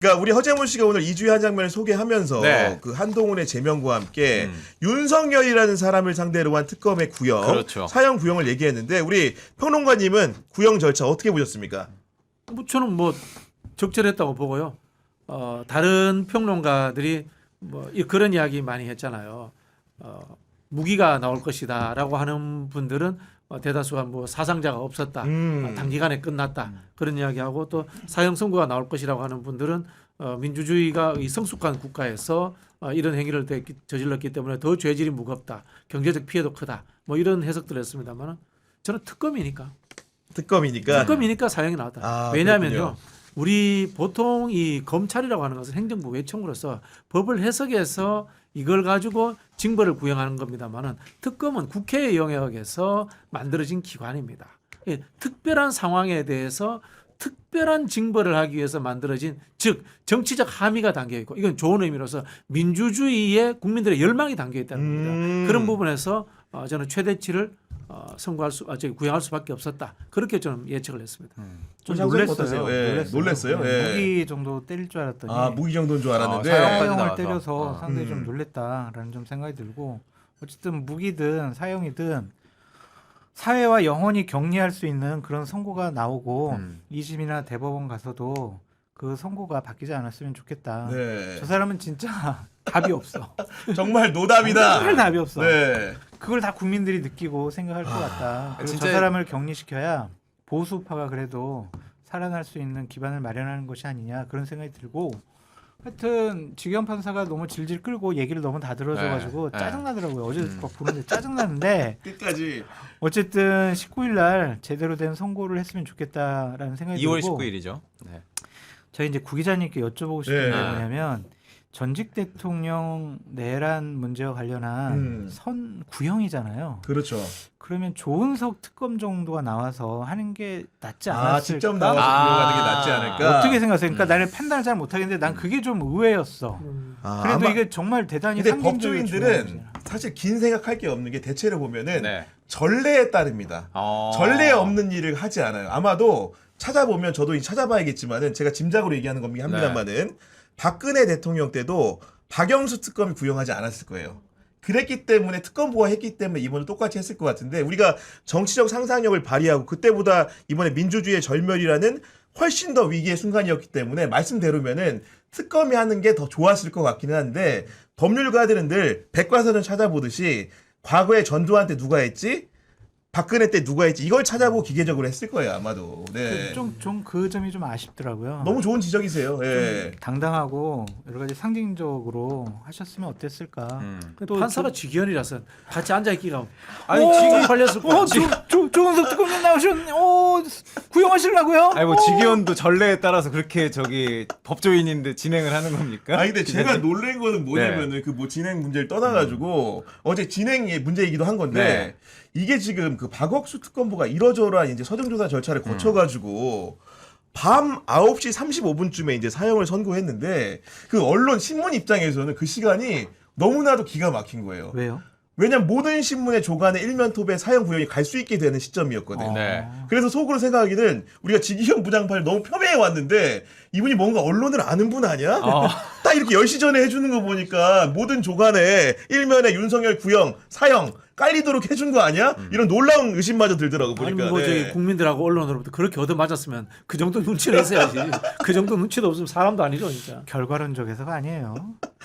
그러니까 우리 허재문 씨가 오늘 이주의 한 장면을 소개하면서 네. 그 한동훈의 제명과 함께 윤석열이라는 사람을 상대로 한 특검의 구형, 그렇죠. 사형 구형을 얘기했는데 우리 평론가님은 구형 절차 어떻게 보셨습니까? 뭐 저는 뭐 적절했다고 보고요. 다른 평론가들이 뭐 그런 이야기 많이 했잖아요. 무기가 나올 것이다라고 하는 분들은 대다수가 뭐 사상자가 없었다, 단기간에 끝났다 그런 이야기하고 또 사형 선고가 나올 것이라고 하는 분들은 민주주의가 이 성숙한 국가에서 이런 행위를 저질렀기 때문에 더 죄질이 무겁다, 경제적 피해도 크다, 뭐 이런 해석들을 했습니다만 저는 특검이니까 사형이 나왔다. 왜냐하면요. 그렇군요. 우리 보통 이 검찰이라고 하는 것은 행정부 외청으로서 법을 해석해서 이걸 가지고 징벌을 구형하는 겁니다만은 특검은 국회의 영역에서 만들어진 기관입니다. 특별한 상황에 대해서 특별한 징벌을 하기 위해서 만들어진, 즉 정치적 함의가 담겨 있고 이건 좋은 의미로서 민주주의에 국민들의 열망이 담겨 있다는 겁니다. 그런 부분에서 저는 최대치를 구형할 수밖에 없었다. 그렇게 좀 예측을 했습니다. 좀 놀랐어요. 놀랐어요. 예. 무기 정도 때릴 줄 알았더니 무기 정도인 줄 알았는데 사형까지 사형을 나와서. 때려서 상당히 좀 놀랬다라는 좀 생각이 들고, 어쨌든 무기든 사형이든 사회와 영원히 격리할 수 있는 그런 선고가 나오고 2심이나 대법원 가서도 그 선고가 바뀌지 않았으면 좋겠다. 네. 저 사람은 진짜 답이 없어. 정말 노답이다. 정말 답이 없어. 네. 그걸 다 국민들이 느끼고 생각할 것 같다. 그리고 진짜- 저 사람을 격리시켜야 보수파가 그래도 살아날 수 있는 기반을 마련하는 것이 아니냐, 그런 생각이 들고, 하여튼 지경 판사가 너무 질질 끌고 얘기를 너무 다 들어줘가지고 네. 짜증나더라고요. 어제 막 보는데 짜증나는데 끝까지 어쨌든 19일 날 제대로 된 선고를 했으면 좋겠다라는 생각이 2월 들고, 19일이죠. 네. 저희 이제 구 기자님께 여쭤보고 싶은 게 네. 뭐냐면, 전직 대통령 내란 문제와 관련한 선 구형이잖아요. 그렇죠. 그러면 조은석 특검 정도가 나와서 하는 게 낫지 않았을까? 직접 나와서 구형하는 게 낫지 않을까? 어떻게 생각하세요? 그러니까 나는 판단을 잘 못하겠는데 난 그게 좀 의외였어. 그래도 아마- 이게 정말 대단히 근데 상징적이고 법조인들은 중요하지. 사실 긴 생각할 게 없는 게 대체로 보면은 네. 전례에 따릅니다. 전례에 없는 일을 하지 않아요. 아마도 찾아보면 저도 찾아봐야겠지만은 제가 짐작으로 얘기하는 겁니다. 합니다만은 박근혜 대통령 때도 박영수 특검이 구형하지 않았을 거예요. 그랬기 때문에 특검보가 했기 때문에 이번에 똑같이 했을 것 같은데, 우리가 정치적 상상력을 발휘하고 그때보다 이번에 민주주의의 절멸이라는 훨씬 더 위기의 순간이었기 때문에 말씀대로면은 특검이 하는 게 더 좋았을 것 같기는 한데, 법률가들은 늘 백과사전 찾아보듯이 과거에 전두환 때 누가 했지? 박근혜 때 누가 했지? 이걸 찾아보고 기계적으로 했을 거예요, 아마도. 네. 좀 그 점이 좀 아쉽더라고요. 너무 좋은 지적이세요. 예. 당당하고 여러 가지 상징적으로 하셨으면 어땠을까? 또 판사가 직위원이라서 같이 앉아 있기가 아니, 지금 걸렸을 거예요. 조은석 특검님 나오셨네. 구형하시려고요? 아니 뭐 직위원도 전례에 따라서 그렇게 법조인인데 진행을 하는 겁니까? 아니 근데 제가 놀란 거는 뭐냐면은 그 뭐 진행 문제를 떠나가지고 어제 진행의 문제이기도 한 건데, 이게 지금 그 박억수 특검보가 이러저러한 이제 서정조사 절차를 거쳐가지고 밤 9시 35분쯤에 이제 사형을 선고했는데, 그 언론 신문 입장에서는 그 시간이 너무나도 기가 막힌 거예요. 왜요? 왜냐면 모든 신문의 조간에 일면톱에 사형 구형이 갈 수 있게 되는 시점이었거든. 네. 그래서 속으로 생각하기는 우리가 지기현 부장판을 너무 폄훼해 왔는데 이분이 뭔가 언론을 아는 분 아니야? 딱 이렇게 10시 전에 해주는 거 보니까 모든 조간에 일면에 윤석열 구형, 사형 깔리도록 해준 거 아니야? 이런 놀라운 의심마저 들더라고 아니 보니까. 뭐 네. 저기 국민들하고 언론으로부터 그렇게 얻어맞았으면 그 정도 눈치를 했어야지. 그 정도 눈치도 없으면 사람도 아니죠, 진짜. 결과론적에서가 아니에요.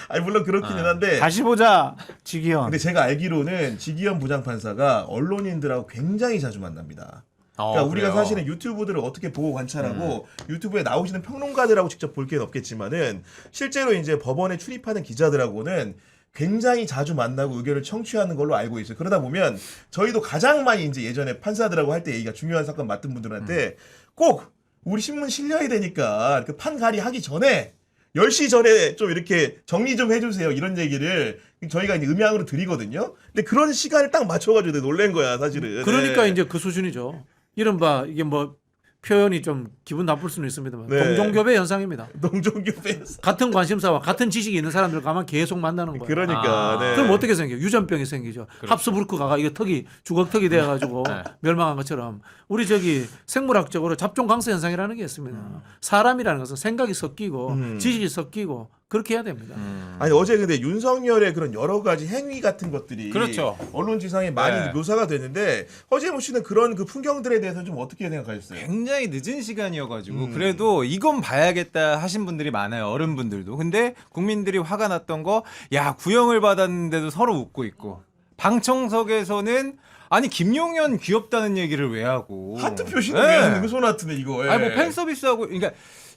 아니 물론 그렇기는 한데. 다시 보자, 지기현. 근데 제가 알기로는 지기현 부장판사가 언론인들하고 굉장히 자주 만납니다. 그러니까 우리가 그래요? 사실은 유튜브들을 어떻게 보고 관찰하고 유튜브에 나오시는 평론가들하고 직접 볼 게 없겠지만은 실제로 이제 법원에 출입하는 기자들하고는 굉장히 자주 만나고 의견을 청취하는 걸로 알고 있어요. 그러다 보면 저희도 가장 많이 이제 예전에 판사들하고 할 때 얘기가 중요한 사건 맡은 분들한테 꼭 우리 신문 실려야 되니까 그 판가리 하기 전에 10시 전에 좀 이렇게 정리 좀 해주세요. 이런 얘기를 저희가 이제 음향으로 드리거든요. 근데 그런 시간을 딱 맞춰가지고 내가 놀란 거야, 사실은. 그러니까 네. 이제 그 수준이죠. 이른바 이게 뭐 표현이 좀 기분 나쁠 수는 있습니다만 네. 동종교배 현상입니다. 농종교배. 같은 관심사와 같은 지식이 있는 사람들 가만 계속 만나는 거예요. 그러니까. 아. 네. 그럼 어떻게 생겨요? 유전병이 생기죠. 합스부르크가 이거 턱이 주걱턱이 돼가지고 네. 멸망한 것처럼 우리 저기 생물학적으로 잡종 강세 현상이라는 게 있습니다. 사람이라는 것은 생각이 섞이고 지식이 섞이고 그렇게 해야 됩니다. 아니 어제 근데 윤석열의 그런 여러 가지 행위 같은 것들이 그렇죠. 언론지상에 많이 네. 묘사가 됐는데 허재무 씨는 그런 그 풍경들에 대해서는 좀 어떻게 생각하셨어요? 굉장히 늦은 시간이어가지고 그래도 이건 봐야겠다 하신 분들이 많아요. 어른분들도. 근데 국민들이 화가 났던 거, 야 구형을 받았는데도 서로 웃고 있고 방청석에서는 아니 김용현 귀엽다는 얘기를 왜 하고 하트 표시는 네. 왜 하는 거 소나트네 이거. 예. 아니 뭐 팬 서비스하고 그러니까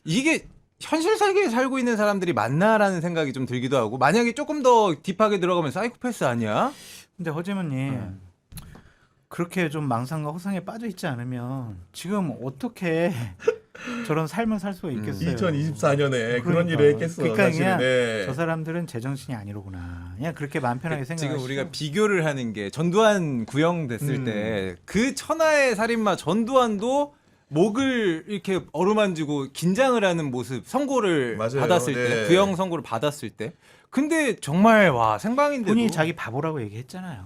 이게 현실 세계에 살고 있는 사람들이 맞나라는 생각이 좀 들기도 하고 만약에 조금 더 딥하게 들어가면 사이코패스 아니야? 근데 허재문님 그렇게 좀 망상과 허상에 빠져 있지 않으면 지금 어떻게 저런 삶을 살 수가 있겠어요? 2024년에 그런 그러니까. 일을 했겠어. 그러니까 사실은. 그냥 네. 저 사람들은 제정신이 아니로구나. 그냥 그렇게 마음 편하게 생각하시고 지금 우리가 비교를 하는 게 전두환 구형됐을 때 그 천하의 살인마 전두환도 목을 이렇게 어루만지고 긴장을 하는 모습 선고를 맞아요. 받았을 네. 때 구형 선고를 받았을 때 근데 정말 와 생방인데도 본인이 자기 바보라고 얘기했잖아요.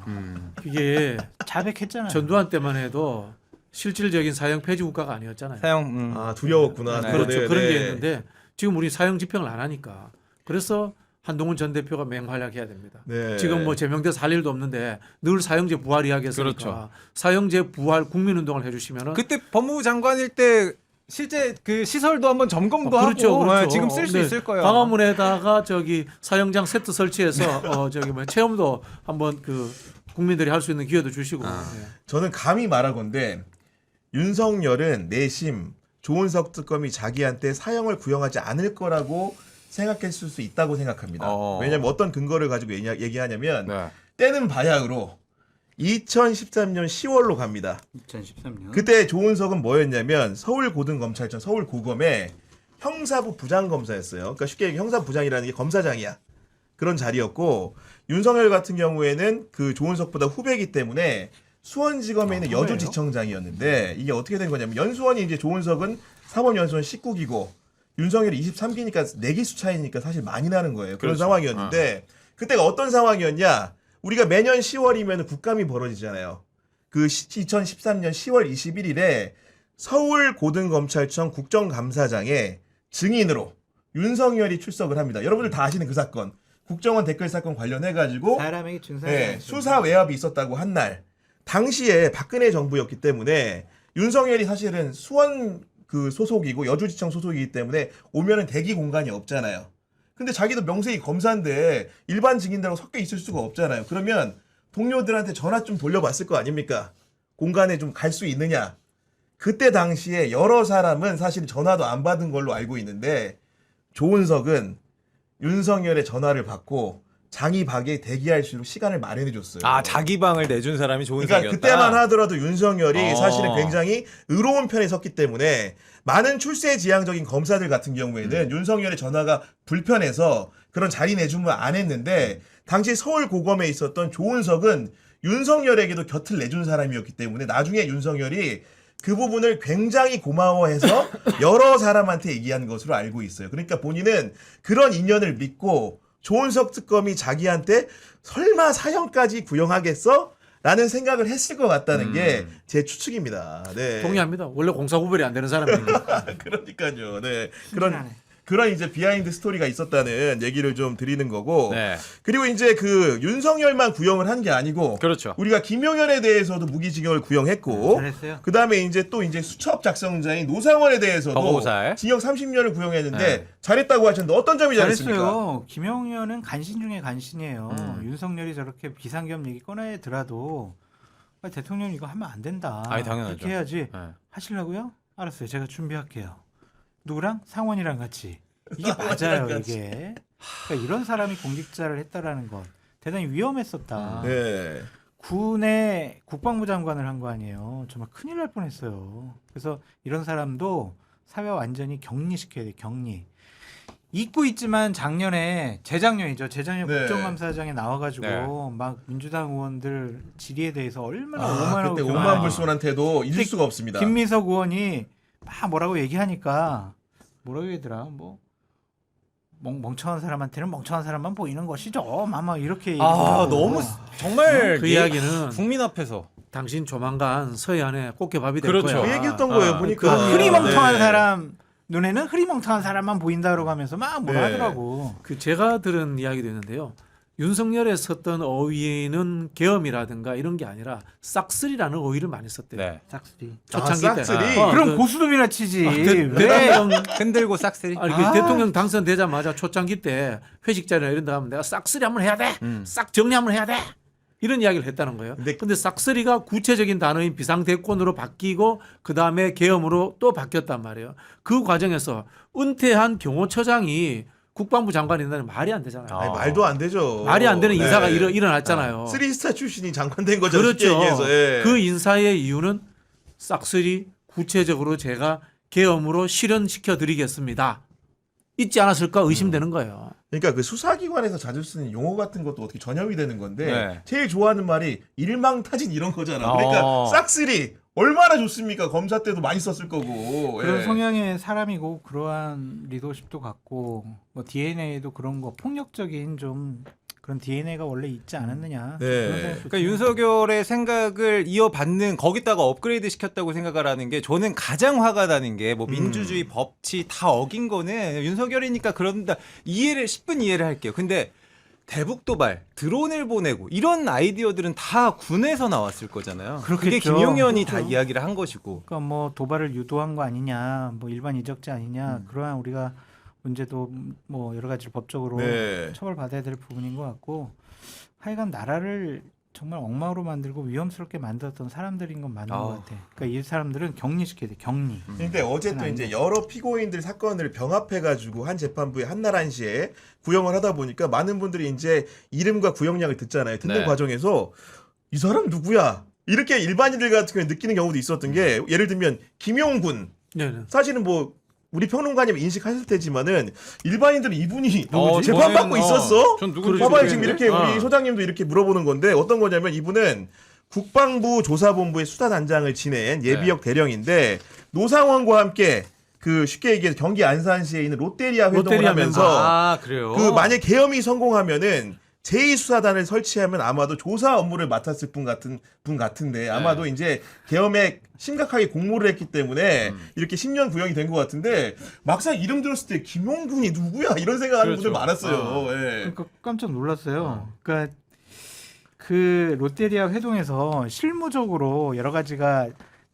이게 자백했잖아요. 전두환 때만 해도 실질적인 사형 폐지 국가가 아니었잖아요. 사형 아 두려웠구나. 네. 그렇죠. 그거는. 그런 게 네. 있는데 지금 우리 사형 집행을 안 하니까 그래서 한동훈 전 대표가 맹활약해야 됩니다. 네. 지금 뭐 제명돼서 할 일도 없는데 늘 사형제 부활 이야기했으니까 그렇죠. 사형제 부활 국민운동을 해주시면은 그때 법무부 장관일 때 실제 그 시설도 한번 점검도 그렇죠, 하고 그렇죠. 지금 쓸 수 네, 있을 거예요. 광화문에다가 저기 사형장 세트 설치해서 저기 뭐 체험도 한번 그 국민들이 할 수 있는 기회도 주시고. 네. 저는 감히 말하건대 윤석열은 내심 조은석 특검이 자기한테 사형을 구형하지 않을 거라고 생각했을 수 있다고 생각합니다. 왜냐하면 어떤 근거를 가지고 얘기하냐면 네. 때는 바야흐로 2013년 10월로 갑니다. 2013년. 그때 조은석은 뭐였냐면 서울고등검찰청 서울고검의 형사부 부장검사였어요. 그러니까 쉽게 얘기해 형사부장이라는 게 검사장이야. 그런 자리였고 윤석열 같은 경우에는 그 조은석보다 후배이기 때문에 수원지검에 있는 후배예요? 여주지청장이었는데 이게 어떻게 된 거냐면 연수원이 이제 조은석은 사법연수원 19기고 윤석열이 23기니까 4기수 차이니까 사실 많이 나는 거예요. 그런 그렇죠. 상황이었는데 그때가 어떤 상황이었냐? 우리가 매년 10월이면 국감이 벌어지잖아요. 그 2013년 10월 21일에 서울고등검찰청 국정감사장에 증인으로 윤석열이 출석을 합니다. 여러분들 다 아시는 그 사건. 국정원 댓글 사건 관련해가지고 사람에게 준사해. 네, 수사 외압이 있었다고 한 날. 당시에 박근혜 정부였기 때문에 윤석열이 사실은 수원 그 소속이고 여주지청 소속이기 때문에 오면은 대기 공간이 없잖아요. 근데 자기도 명색이 검사인데 일반 증인들하고 섞여 있을 수가 없잖아요. 그러면 동료들한테 전화 좀 돌려봤을 거 아닙니까? 공간에 좀 갈 수 있느냐? 그때 당시에 여러 사람은 사실 전화도 안 받은 걸로 알고 있는데 조은석은 윤석열의 전화를 받고 장이 박에 대기할 수 있도록 시간을 마련해 줬어요. 아 자기 방을 내준 사람이 좋은 그러니까 사람이었다. 그때만 하더라도 윤석열이 어. 사실은 굉장히 의로운 편에 섰기 때문에 많은 출세지향적인 검사들 같은 경우에는 윤석열의 전화가 불편해서 그런 자리 내주면 안 했는데 당시 서울고검에 있었던 조은석은 윤석열에게도 곁을 내준 사람이었기 때문에 나중에 윤석열이 그 부분을 굉장히 고마워해서 여러 사람한테 얘기한 것으로 알고 있어요. 그러니까 본인은 그런 인연을 믿고 조은석 특검이 자기한테 설마 사형까지 구형하겠어? 라는 생각을 했을 것 같다는 게 제 추측입니다. 네. 동의합니다. 원래 공사 구별이 안 되는 사람이니까. 그러니까요. 네. 신기하네. 그런 이제 비하인드 스토리가 있었다는 얘기를 좀 드리는 거고. 네. 그리고 이제 그 윤석열만 구형을 한 게 아니고 그렇죠. 우리가 김용현에 대해서도 무기징역을 구형했고 잘했어요. 그다음에 이제 또 이제 수첩 작성자인 노상원에 대해서도 허고살. 징역 30년을 구형했는데 네. 잘했다고 하셨는데 어떤 점이 잘했습니까? 잘했어요. 김영현은 간신 중에 간신이에요. 음. 윤석열이 저렇게 비상겸 얘기 꺼내더라도 대통령 이거 하면 안 된다. 아니, 당연하죠. 그렇게 해야지. 네. 하시려고요? 알았어요. 제가 준비할게요. 누구랑? 상원이랑 같이. 이게 상원이랑 맞아요. 같이. 이게. 그러니까 이런 사람이 공직자를 했다라는 건 대단히 위험했었다. 네. 군의 국방부 장관을 한 거 아니에요. 정말 큰일 날 뻔했어요. 그래서 이런 사람도 사회 완전히 격리시켜야 돼. 격리. 잊고 있지만 작년에 재작년 네. 국정감사장에 나와가지고 네. 막 민주당 의원들 질의에 대해서 얼마나 아, 오만하고 그때 교만하고 오만불손한테도 잊을 수가 없습니다. 김민석 의원이 막 뭐라고 얘기하니까 뭐라고 얘기하더라 뭐 멍청한 사람한테는 멍청한 사람만 보이는 것이죠. 아마 이렇게 아 얘기하고. 너무 정말 그 이야기는 국민 앞에서 당신 조만간 서해안에 꽃게밥이 될 그렇죠. 거야. 그 얘기했던 거예요. 보니까 흐리멍텅한 네. 사람 눈에는 흐리멍텅한 사람만 보인다고 하면서 막 뭐라 네. 하더라고. 그 제가 들은 이야기도 있는데요. 윤석열에 썼던 어휘는 계엄이라든가 이런 게 아니라 싹쓸이라는 어휘를 많이 썼대요. 네. 싹쓸이. 초창기 아, 때. 싹쓸이? 그럼 고수톱이나 치지. 왜? 대통령 흔들고 싹쓸이. 아니, 아. 그 대통령 당선되자마자 초창기 때 회식 자리나 이런 데 가면 내가 싹쓸이 한번 해야 돼. 싹 정리 한번 해야 돼. 이런 이야기를 했다는 거예요. 근데 싹쓸이가 구체적인 단어인 비상대권으로 바뀌고 그다음에 계엄으로 또 바뀌었단 말이에요. 그 과정에서 은퇴한 경호처장이 국방부 장관이 된다는 말이 안 되잖아요. 아니, 말도 안 되죠. 말이 안 되는 인사가 네. 일어났잖아요. 쓰리스타 출신이 장관 된 거죠. 그렇죠. 쉽게 얘기해서. 예. 그 인사의 이유는 싹쓸이 구체적으로 제가 계엄으로 실현시켜 드리겠습니다. 있지 않았을까 의심되는 거예요. 그러니까 그 수사기관에서 자주 쓰는 용어 같은 것도 어떻게 전염이 되는 건데 네. 제일 좋아하는 말이 일망타진 이런 거잖아. 그러니까 싹쓸이 얼마나 좋습니까? 검사 때도 많이 썼을 거고. 그런 예. 성향의 사람이고 그러한 리더십도 갖고 뭐 DNA도 그런 거 폭력적인 좀 그런 DNA가 원래 있지 않았느냐. 네. 그런 생각도 그러니까 좀- 윤석열의 생각을 이어받는 거기다가 업그레이드 시켰다고 생각을 하는 게 저는 가장 화가 나는 게 뭐 민주주의 법치 다 어긴 거는 윤석열이니까 그런다 10분 이해를 할게요. 근데 대북 도발, 드론을 보내고 이런 아이디어들은 다 군에서 나왔을 거잖아요. 그게 그렇겠죠. 김용현이 다 그렇죠. 이야기를 한 것이고. 그러니까 뭐 도발을 유도한 거 아니냐, 뭐 일반 이적자 아니냐, 그러한 우리가 문제도 뭐 여러 가지 법적으로 네. 처벌받아야 될 부분인 것 같고, 하여간 나라를 정말 엉망으로 만들고 위험스럽게 만들었던 사람들인 건 맞는 것 같아. 그러니까 이 사람들은 격리시켜야 돼, 격리. 근데 어제 또 그건 이제 여러 피고인들 사건을 병합해가지고 한 재판부에 한날 한시에 구형을 하다 보니까 많은 분들이 이제 이름과 구형량을 듣잖아요. 듣는 네. 과정에서 이 사람 누구야? 이렇게 일반인들 같은 경우에 느끼는 경우도 있었던 게 예를 들면 김용군 네. 사실은 뭐 우리 평론가님 인식하실 테지만은 일반인들은 이분이 누구지? 재판받고 저는, 있었어? 전 누군지 봐봐요 지금 모르겠는데? 이렇게 우리 소장님도 이렇게 물어보는 건데 어떤 거냐면 이분은 국방부 조사본부의 수사단장을 지낸 예비역 대령인데 노상원과 함께 그 쉽게 얘기해서 경기 안산시에 있는 롯데리아 회동을 롯데리아 하면서 아 그래요. 그 만약 계엄이 성공하면은 제2수사단을 설치하면 아마도 조사 업무를 맡았을 분 같은데 아마도 이제 계엄에 심각하게 공모를 했기 때문에 이렇게 10년 구형이 된 것 같은데 막상 이름 들었을 때 김용군이 누구야 이런 생각하는 그렇죠. 분들 많았어요. 예. 그러니까 깜짝 놀랐어요. 그러니까 그 롯데리아 회동에서 실무적으로 여러 가지가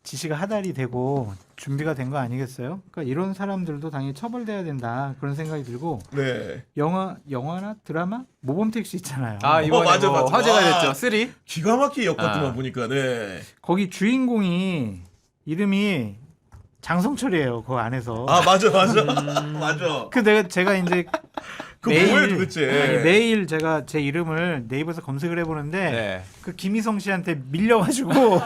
지시가 하달이 되고 준비가 된 거 아니겠어요? 그러니까 이런 사람들도 당연히 처벌돼야 된다 그런 생각이 들고 네. 영화나 드라마 모범택시 있잖아요. 아 이번에 맞아, 뭐 맞아. 화제가 와. 됐죠. 3. 기가 막히게 엮었더만 아. 보니까 네. 거기 주인공이 이름이 장성철이에요. 그 안에서. 아 맞아 맞아. 그 제가 이제 그 뭐예요 도대체? 아니, 매일 제가 제 이름을 네이버에서 검색을 해보는데 네. 그 김희성 씨한테 밀려가지고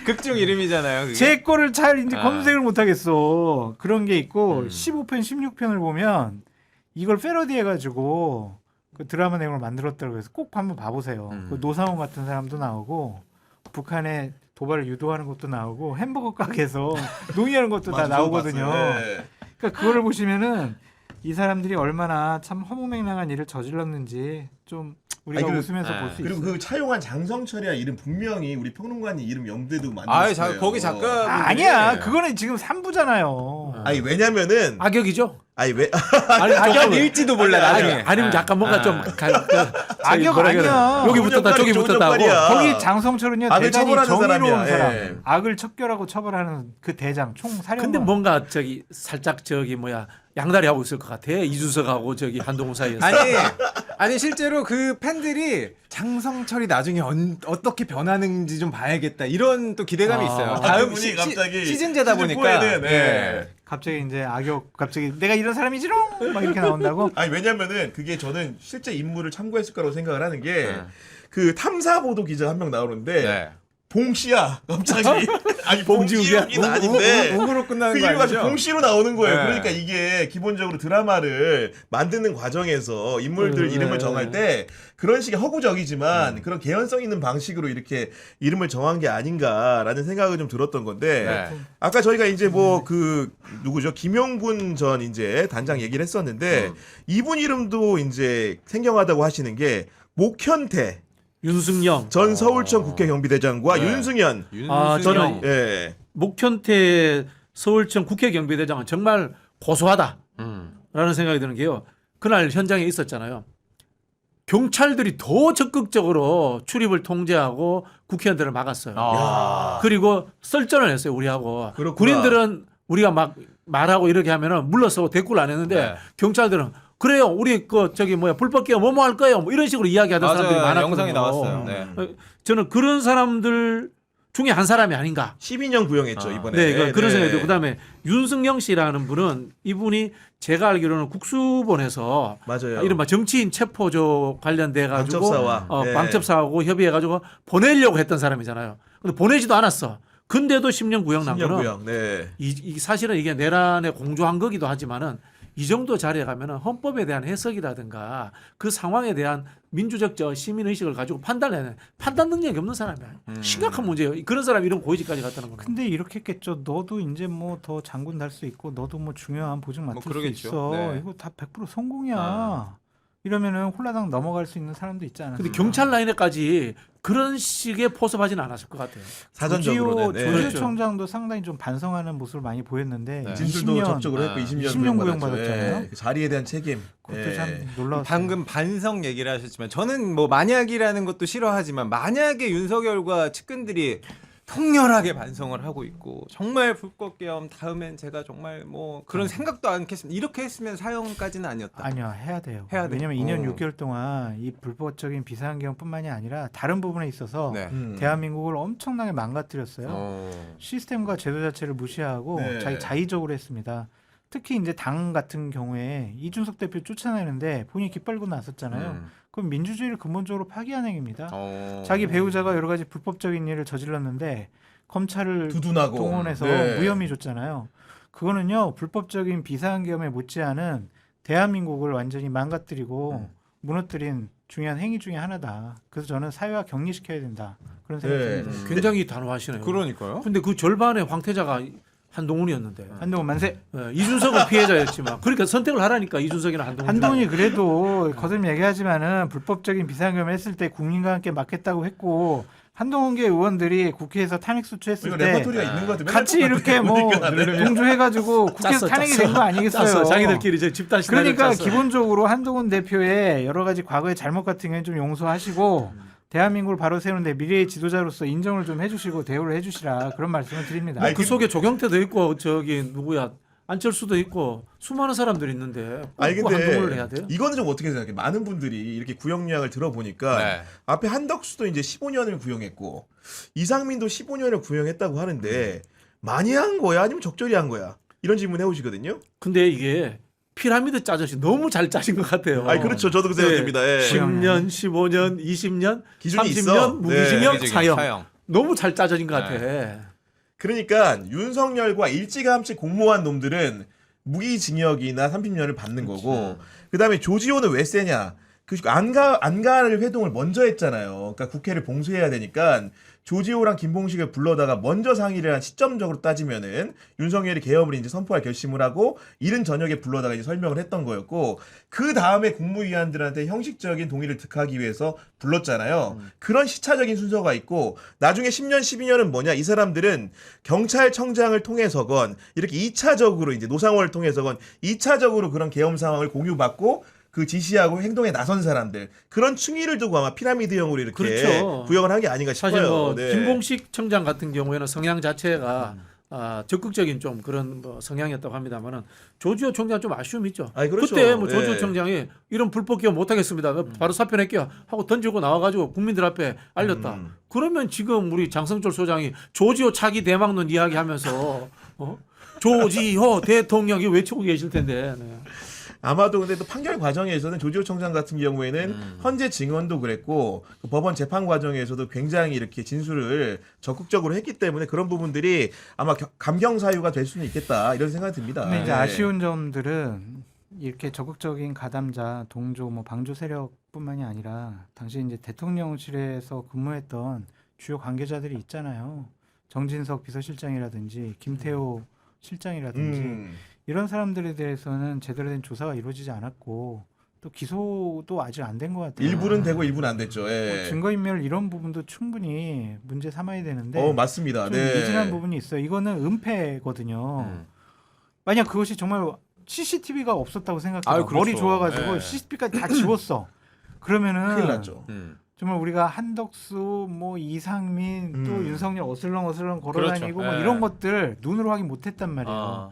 극중 이름이잖아요. 그게. 제 거를 잘 이제 아. 검색을 못 하겠어. 그런 게 있고 15편, 16편을 보면 이걸 패러디해가지고 그 드라마 내용을 만들었다고 해서 꼭 한번 봐보세요. 그 노상원 같은 사람도 나오고 북한에 도발을 유도하는 것도 나오고 햄버거 가게에서 농의하는 것도 다 맞아, 나오거든요. 봤어요. 네. 그러니까 그거를 보시면은 이 사람들이 얼마나 참 허무맹랑한 일을 저질렀는지 좀 우리가 아니, 웃으면서 볼 수 있어요. 그리고 그 차용한 장성철이야 이름 분명히 우리 평론가님 이름 염두에도 아이, 만들었어요. 거기 작가 아니야, 그거는 지금 3부잖아요. 아니 왜냐면은 악역이죠? 아니 왜 아니, 악역일지도 몰라 나중에. 아니면 약간 뭔가 좀 악역 아니야. 여기 붙었다 저기 좋은 붙었다고. 역할이야. 거기 장성철은요 악을 대단히 처벌하는 정의로운 사람이야. 사람, 예. 악을 척결하고 처벌하는 그 대장 총사령관. 근데 뭔가 저기 살짝 저기 뭐야 양다리 하고 있을 것 같아. 이준석하고 저기 한동훈 사이에서. 아니 실제로 그 팬들이 장성철이 나중에 어떻게 변하는지 좀 봐야겠다 이런 또 기대감이 있어요. 다음 그분이 갑자기 시즌제다 시즌 보니까. 4에는, 네. 예. 갑자기 이제 악역 갑자기 내가 이런 사람이지롱 막 이렇게 나온다고. 아니 왜냐면은 그게 저는 실제 인물을 참고했을 거라고 생각을 하는 게 네. 그 탐사 보도 기자 한 명 나오는데 네. 봉 씨야 갑자기 아니 봉지욱이야? 봉지욱이는 아닌데 웅으로 끝나는 그 거 이유가 아니죠? 봉씨로 나오는 거예요. 네. 그러니까 이게 기본적으로 드라마를 만드는 과정에서 인물들 네. 이름을 정할 때 그런 식의 허구적이지만 그런 개연성 있는 방식으로 이렇게 이름을 정한 게 아닌가라는 생각을 좀 들었던 건데 네. 아까 저희가 이제 뭐 그 누구죠 김용군 전 이제 단장 얘기를 했었는데 이분 이름도 이제 생경하다고 하시는 게 목현태 윤승영, 전 서울청 국회 경비대장과 네. 윤승현 아, 저는 예. 목현태 서울청 국회 경비대장은 정말 고소하다라는 생각이 드는 게요. 그날 현장에 있었잖아요. 경찰들이 더 적극적으로 출입을 통제하고 국회의원들을 막았어요. 그리고 썰전을 했어요, 우리하고. 그렇구나. 군인들은 우리가 막 말하고 이렇게 하면은 물러서고 대꾸를 안 했는데 네. 경찰들은 그래요, 우리 그 저기 뭐야 불법 개혁 뭐뭐 할 거예요, 뭐 이런 식으로 이야기하던 사람들이 맞아요. 많았거든요. 영상이 나왔어요. 네. 저는 그런 사람들 중에 한 사람이 아닌가. 12년 구형했죠 이번에. 네, 그런 네. 생각이 들고 그다음에 윤승영 씨라는 분은 이분이 제가 알기로는 국수본에서 맞아요. 이른바 정치인 체포조 관련돼 가지고 방첩사와 네. 방첩사하고 협의해 가지고 보내려고 했던 사람이잖아요. 근데 보내지도 않았어. 근데도 10년 구형 난 10년 거는 구형. 네. 이 사실은 이게 내란에 공조한 거기도 하지만은 이 정도 자리에 가면은 헌법에 대한 해석이라든가 그 상황에 대한 민주적 시민 의식을 가지고 판단해야 돼. 판단 능력이 없는 사람이야. 심각한 문제예요. 그런 사람이 이런 고위직까지 갔다는 겁니다. 근데 이렇게 했겠죠. 너도 이제 뭐 더 장군 달 수 있고 너도 뭐 중요한 보직 맡을 수 그러겠죠. 있어. 네. 이거 다 100% 성공이야. 이러면은 홀라당 넘어갈 수 있는 사람도 있지 않았어요. 근데 경찰 라인에까지 그런 식의 포섭하지는 않았을 것 같아요. 사전적으로는 네. 조지호 조지총장도 상당히 좀 반성하는 모습을 많이 보였는데 네. 진술도 20년 적극적으로 했고 20년 20년 구형 받았죠. 받았잖아요. 예. 그 자리에 대한 책임. 그것도 예. 참 놀라웠어요. 방금 반성 얘기를 하셨지만 저는 뭐 만약이라는 것도 싫어하지만 만약에 윤석열과 측근들이 통렬하게 반성을 하고 있고 정말 불법 계엄 다음엔 제가 정말 뭐 그런 생각도 않겠습니다. 이렇게 했으면 사형까지는 아니었다. 아니요, 해야 돼요. 해야 돼. 왜냐면 2년 6개월 동안 이 불법적인 비상경뿐만이 아니라 다른 부분에 있어서 네. 대한민국을 엄청나게 망가뜨렸어요. 시스템과 제도 자체를 무시하고 네. 자기 자의적으로 했습니다. 특히 이제 당 같은 경우에 이준석 대표 쫓아내는데 본인이 깃발고 나섰잖아요. 그럼 민주주의를 근본적으로 파기한 행위입니다. 자기 배우자가 여러 가지 불법적인 일을 저질렀는데 검찰을 두둔하고 동원해서 네. 무혐의 줬잖아요. 그거는요 불법적인 비상계엄에 못지않은 대한민국을 완전히 망가뜨리고 무너뜨린 중요한 행위 중에 하나다. 그래서 저는 사회화 격리시켜야 된다. 그런 생각이 네. 듭니다. 굉장히 단호하시네요. 그러니까요. 근데 그 절반의 황태자가 한동훈이었는데 한동훈 만세. 이준석은 피해자였지만 그러니까 선택을 하라니까 이준석이나 한동훈. 한동훈이 그래도 거듭 얘기하지만은 불법적인 비상계엄 했을 때 국민과 함께 막겠다고 했고 한동훈계 의원들이 국회에서 탄핵 수출했을 이거 때 레퍼토리가 있는 것 같아요. 같이 이렇게 뭐 동조해가지고 국회에서 짰어, 탄핵이 짰어. 된 거 아니겠어요? 짰어. 자기들끼리 이제 집단 시나리오 그러니까 짰어. 기본적으로 한동훈 대표의 여러 가지 과거의 잘못 같은 경우는 좀 용서하시고 대한민국을 바로 세우는데 미래의 지도자로서 인정을 좀 해주시고 대우를 해주시라 그런 말씀을 드립니다. 아니, 그 속에 조경태도 있고 저기 누구야 안철수도 있고 수많은 사람들이 있는데 아니 꼭 근데 한동훈을 해야 돼요? 이거는 좀 어떻게 생각해? 많은 분들이 이렇게 구형 요약을 들어보니까 네. 앞에 한덕수도 이제 15년을 구형했고 이상민도 15년을 구형했다고 하는데 많이 한 거야 아니면 적절히 한 거야? 이런 질문 해오시거든요. 근데 이게 피라미드 짜듯이 너무 잘 짜진 것 같아요. 아니 그렇죠. 저도 그 생각입니다. 예. 10년, 15년, 20년, 기준이 30년 있어. 무기징역 네. 사형. 너무 잘 짜져진 것 같아. 그러니까 윤석열과 일찌감치 공모한 놈들은 무기징역이나 30년을 받는 거고 그다음에 조지호는 왜 세냐? 그 안가를 회동을 먼저 했잖아요. 그러니까 국회를 봉쇄해야 되니까 조지호랑 김봉식을 불러다가 먼저 상의를 한 시점적으로 따지면은 윤석열이 계엄을 이제 선포할 결심을 하고 이른 저녁에 불러다가 이제 설명을 했던 거였고 그 다음에 국무위원들한테 형식적인 동의를 득하기 위해서 불렀잖아요. 그런 시차적인 순서가 있고 나중에 10년, 12년은 뭐냐? 이 사람들은 경찰청장을 통해서건 이렇게 2차적으로 이제 노상원을 통해서건 2차적으로 그런 계엄 상황을 공유받고 그 지시하고 행동에 나선 사람들 그런 충의를 두고 아마 피라미드형으로 이렇게 그렇죠. 구형을 한 게 아닌가 싶어요. 사실 뭐 네. 김봉식 청장 같은 경우에는 성향 자체가 적극적인 좀 그런 뭐 성향이었다고 합니다만은 조지호 총장 좀 아쉬움이 있죠. 아니, 그렇죠. 그때 뭐 조지호 네. 총장이 이런 불법 기업 못 하겠습니다. 바로 사표 낼게요 하고 던지고 나와가지고 국민들 앞에 알렸다. 그러면 지금 우리 장성철 소장이 조지호 차기 대망론 이야기하면서 조지호 대통령이 외치고 계실 텐데. 네. 아마도 근데 또 판결 과정에서는 조지호 청장 같은 경우에는 헌재 증언도 그랬고 그 법원 재판 과정에서도 굉장히 이렇게 진술을 적극적으로 했기 때문에 그런 부분들이 아마 감경 사유가 될 수는 있겠다 이런 생각이 듭니다. 근데 이제 네. 아쉬운 점들은 이렇게 적극적인 가담자, 동조, 뭐 방조 세력뿐만이 아니라 당시 이제 대통령실에서 근무했던 주요 관계자들이 있잖아요. 정진석 비서실장이라든지 김태호 실장이라든지 이런 사람들에 대해서는 제대로 된 조사가 이루어지지 않았고 또 기소도 아직 안 된 것 같아요. 일부는 되고 일부는 안 됐죠. 예. 뭐 증거인멸 이런 부분도 충분히 문제 삼아야 되는데 맞습니다. 좀 네. 미진한 부분이 있어요. 이거는 은폐거든요. 만약 그것이 정말 CCTV가 없었다고 생각해요. 아유, 그렇죠. 머리 좋아가지고 네. CCTV까지 다 지웠어. 그러면은 큰일 났죠. 정말 우리가 한덕수, 뭐 이상민, 또 윤석열 어슬렁어슬렁 걸어다니고 그렇죠. 뭐 네. 이런 것들 눈으로 확인 못했단 말이에요. 아.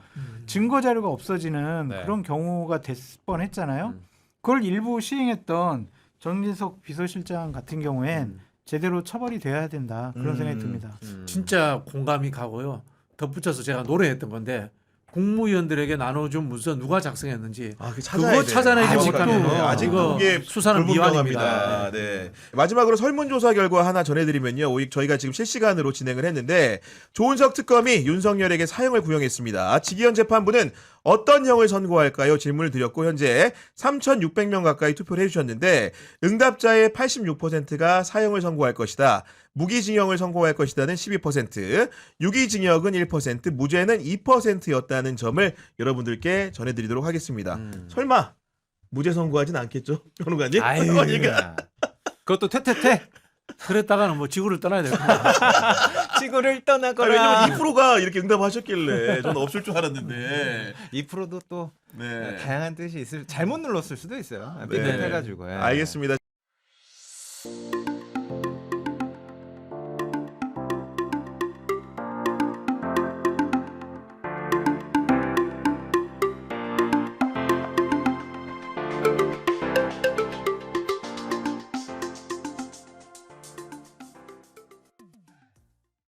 증거 자료가 없어지는 네. 그런 경우가 됐을 뻔했잖아요. 그걸 일부 시행했던 정진석 비서실장 같은 경우엔 제대로 처벌이 돼야 된다 그런 생각이 듭니다. 진짜 공감이 가고요. 덧붙여서 제가 노래했던 건데 국무위원들에게 나눠준 문서 누가 작성했는지 그거 그거 찾아내지 아직도, 못하면 아직도 이거 그게 수사는 미완입니다. 불분명합니다. 네. 마지막으로 설문조사 결과 하나 전해드리면요. 저희가 지금 실시간으로 진행을 했는데 조은석 특검이 윤석열에게 사형을 구형했습니다. 지기현 재판부는 어떤 형을 선고할까요? 질문을 드렸고 현재 3,600명 가까이 투표를 해주셨는데 응답자의 86%가 사형을 선고할 것이다. 무기징역을 선고할 것이다는 12%, 유기징역은 1%, 무죄는 2%였다는 점을 여러분들께 전해드리도록 하겠습니다. 설마 무죄 선고하진 않겠죠, 변호관님? 아유, 그것도 퇴퇴퇴. 그랬다가는 뭐 지구를 떠나야 될 겁니다. 지구를 떠나거라. 왜냐면 2%가 이렇게 응답하셨길래 저는 없을 줄 알았는데. 2%도 또 네. 다양한 뜻이 있을. 잘못 눌렀을 수도 있어요. 네. 삐끗해가지고. 예. 알겠습니다.